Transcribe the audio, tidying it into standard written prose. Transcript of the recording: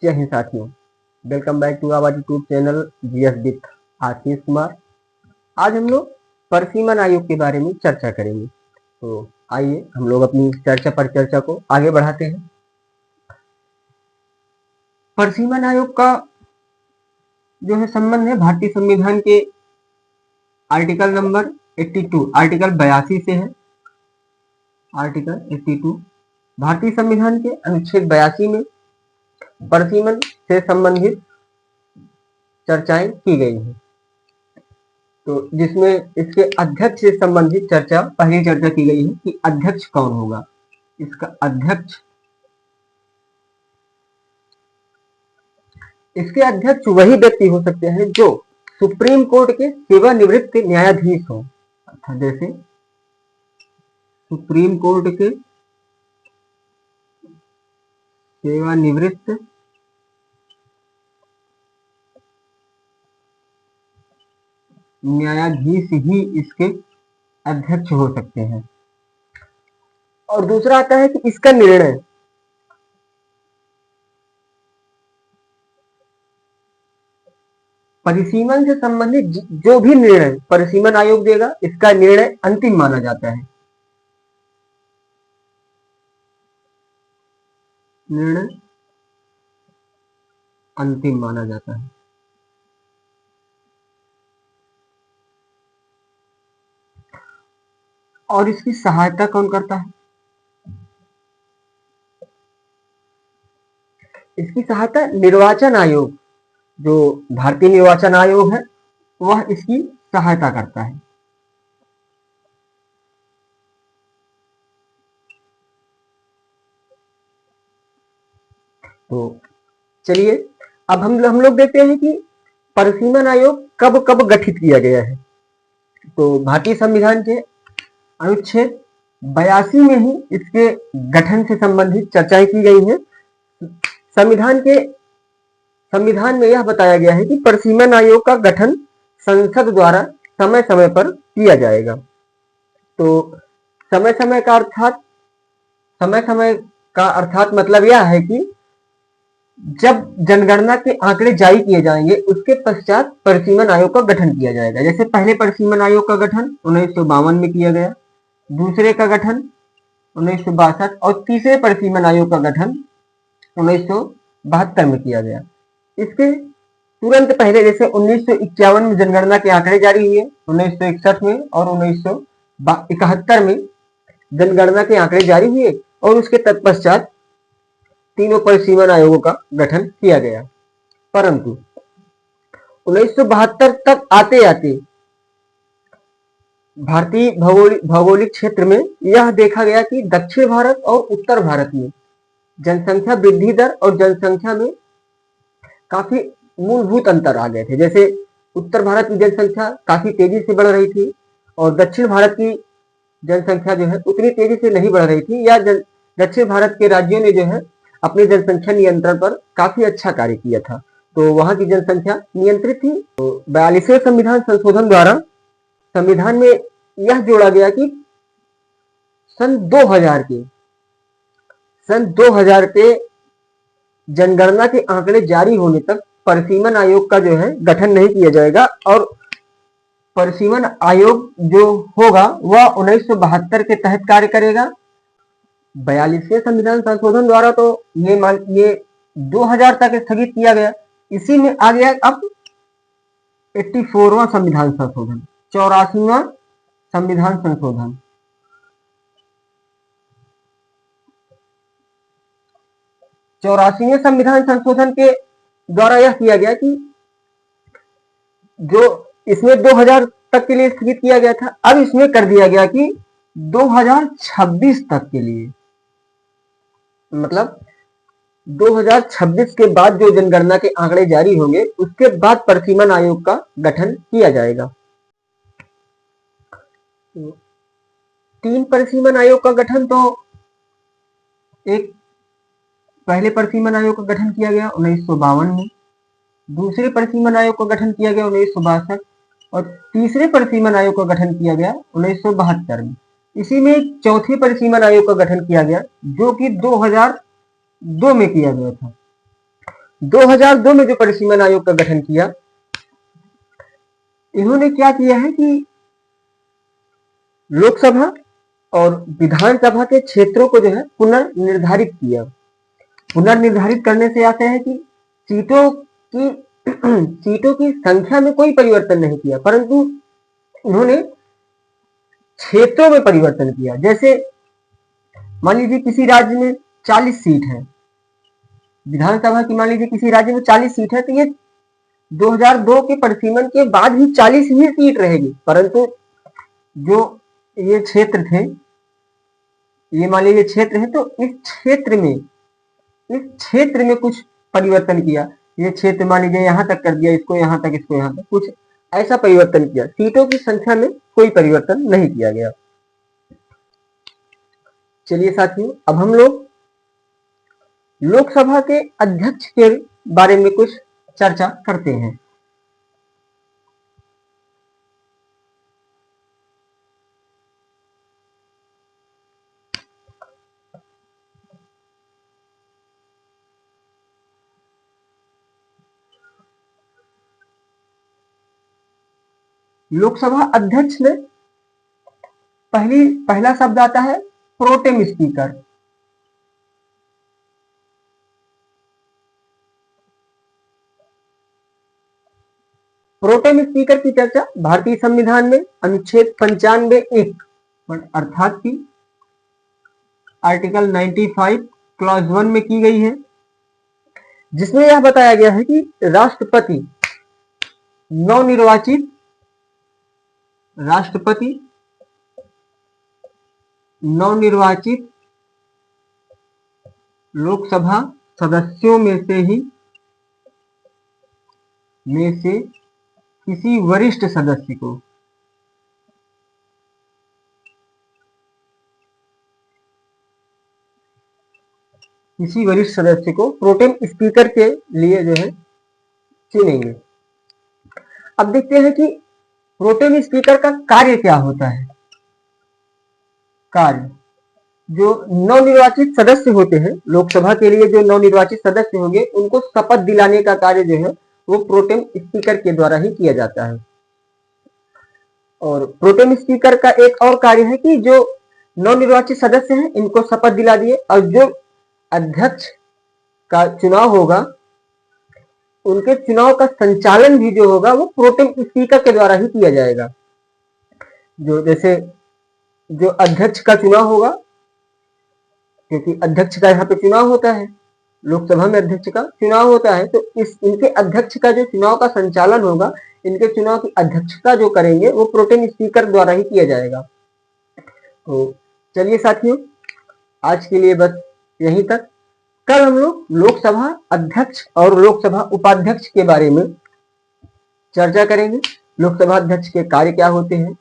जय हिंद साथियों, welcome back to our YouTube channel GS with Ashish Kumar. आज हम लोग परिसीमन आयोग के बारे में चर्चा करेंगे। तो आइए हम लोग अपनी चर्चा को आगे बढ़ाते हैं। परिसीमन आयोग का जो है संबंध है भारतीय संविधान के आर्टिकल नंबर 82 आर्टिकल 82 से है। आर्टिकल 82 भारतीय संविधान के अनुच्छेद 82 में परिसीमन से संबंधित चर्चाएं की गई हैं। तो जिसमें इसके अध्यक्ष से संबंधित पहली चर्चा की गई है कि अध्यक्ष कौन होगा। इसके अध्यक्ष वही व्यक्ति हो सकते हैं जो सुप्रीम कोर्ट के सेवानिवृत्त न्यायाधीश हो। जैसे सुप्रीम कोर्ट के सेवानिवृत्त न्यायाधीश ही इसके अध्यक्ष हो सकते हैं। और दूसरा आता है कि इसका निर्णय परिसीमन से संबंधित जो भी निर्णय परिसीमन आयोग देगा, इसका निर्णय अंतिम माना जाता है। निर्णय अंतिम माना जाता है। और इसकी सहायता कौन करता है? इसकी सहायता निर्वाचन आयोग, जो भारतीय निर्वाचन आयोग है, वह इसकी सहायता करता है। तो चलिए अब हम लोग देखते हैं कि परिसीमन आयोग कब कब गठित किया गया है। तो भारतीय संविधान के अनुच्छेद 82 में ही इसके गठन से संबंधित चर्चाएं की गई हैं। संविधान में यह बताया गया है कि परिसीमन आयोग का गठन संसद द्वारा समय समय पर किया जाएगा। तो समय समय का अर्थात मतलब यह है कि जब जनगणना के आंकड़े जारी किए जाएंगे, उसके पश्चात परिसीमन आयोग का गठन किया जाएगा। जैसे पहले परिसीमन आयोग का गठन 1952 में किया गया, दूसरे का गठन 1962 और तीसरे परिसीमन आयोग का गठन 1972 में किया गया। इसके तुरंत पहले जैसे 1951 में जनगणना के आंकड़े जारी हुए, 1961 में और 1971 में जनगणना के आंकड़े जारी हुए और उसके तत्पश्चात तीनों परिसीमन आयोगों का गठन किया गया। परंतु 1972 तक आते आते भारतीय भौगोलिक क्षेत्र में यह देखा गया कि दक्षिण भारत और उत्तर भारत में जनसंख्या वृद्धि दर और जनसंख्या में काफी मूलभूत अंतर आ गए थे। जैसे उत्तर भारत की जनसंख्या काफी तेजी से बढ़ रही थी और दक्षिण भारत की जनसंख्या जो है उतनी तेजी से नहीं बढ़ रही थी, या दक्षिण भारत के राज्यों ने जो है अपने जनसंख्या नियंत्रण पर काफी अच्छा कार्य किया था, तो वहां की जनसंख्या नियंत्रित थी। तो 42वें संविधान संशोधन द्वारा संविधान में यह जोड़ा गया कि सन 2000 के जनगणना के आंकड़े जारी होने तक परिसीमन आयोग का जो है गठन नहीं किया जाएगा। और परिसीमन आयोग जो होगा वह 1972 के तहत कार्य करेगा। 42वें संविधान संशोधन द्वारा तो ये 2000 तक स्थगित किया गया। इसी में आ गया अब 84वां संविधान संशोधन, 84वां संविधान संशोधन। 84वें संविधान संशोधन के द्वारा यह किया गया कि जो इसमें 2000 तक के लिए स्थगित किया गया था, अब इसमें कर दिया गया कि 2026 तक के लिए, मतलब 2026 के बाद जो जनगणना के आंकड़े जारी होंगे उसके बाद परिसीमन आयोग का गठन किया जाएगा। तीन परिसीमन आयोग का गठन, तो एक पहले परिसीमन आयोग का गठन किया गया 1952 में, दूसरे परिसीमन आयोग का गठन किया गया 1962 और तीसरे परिसीमन आयोग का गठन किया गया 1972 में। इसी में चौथे परिसीमन आयोग का गठन किया गया जो कि 2002 में किया गया था। 2002 में जो परिसीमन आयोग का गठन किया, इन्होंने क्या किया है कि लोकसभा और विधानसभा के क्षेत्रों को जो है पुनर्निर्धारित किया। पुनर्निर्धारित करने से आता है कि सीटों की सीटों की संख्या में कोई परिवर्तन नहीं किया, परंतु उन्होंने क्षेत्रों में परिवर्तन किया। जैसे मान लीजिए किसी राज्य में 40 सीट है, विधानसभा की मान लीजिए किसी राज्य में 40 सीट है, तो ये 2002 के परिसीमन के बाद भी 40 ही सीट रहेगी, परंतु जो ये क्षेत्र थे, ये मान लीजिए क्षेत्र है, तो इस क्षेत्र में कुछ परिवर्तन किया। ये क्षेत्र मान लीजिए यहां तक कर दिया, इसको यहां तक, इसको यहां तक, कुछ ऐसा परिवर्तन किया। सीटों की संख्या में कोई परिवर्तन नहीं किया गया। चलिए साथियों, अब हम लोग लोकसभा के अध्यक्ष के बारे में कुछ चर्चा करते हैं। लोकसभा अध्यक्ष में पहला शब्द आता है प्रोटेम स्पीकर। प्रोटेम स्पीकर की चर्चा भारतीय संविधान में अनुच्छेद 95(1) अर्थात की आर्टिकल 95 क्लॉज 1 में की गई है, जिसमें यह बताया गया है कि राष्ट्रपति नवनिर्वाचित लोकसभा सदस्यों में से किसी वरिष्ठ सदस्य को प्रोटेम स्पीकर के लिए जो है चुनेंगे। अब देखते हैं कि प्रोटेम स्पीकर का कार्य क्या होता है। कार्य, जो नवनिर्वाचित सदस्य होते हैं लोकसभा के लिए, जो नवनिर्वाचित सदस्य होंगे उनको शपथ दिलाने का कार्य जो है वो प्रोटेम स्पीकर के द्वारा ही किया जाता है। और प्रोटेम स्पीकर का एक और कार्य है कि जो नवनिर्वाचित सदस्य हैं इनको शपथ दिला दिए, और जो अध्यक्ष का चुनाव होगा उनके चुनाव का संचालन भी जो होगा वो प्रोटेम स्पीकर के द्वारा ही किया जाएगा। जैसे जो अध्यक्ष का चुनाव होगा, क्योंकि अध्यक्ष का यहाँ पे चुनाव होता है, लोकसभा में अध्यक्ष का चुनाव होता है, तो इनके अध्यक्ष का जो चुनाव का संचालन होगा, इनके चुनाव की अध्यक्षता जो करेंगे वो प्रोटेम स्पीकर द्वारा ही किया जाएगा। तो चलिए साथियों, आज के लिए बस यहीं तक। कल हम लोग लोकसभा अध्यक्ष और लोकसभा उपाध्यक्ष के बारे में चर्चा करेंगे। लोकसभा अध्यक्ष के कार्य क्या होते हैं,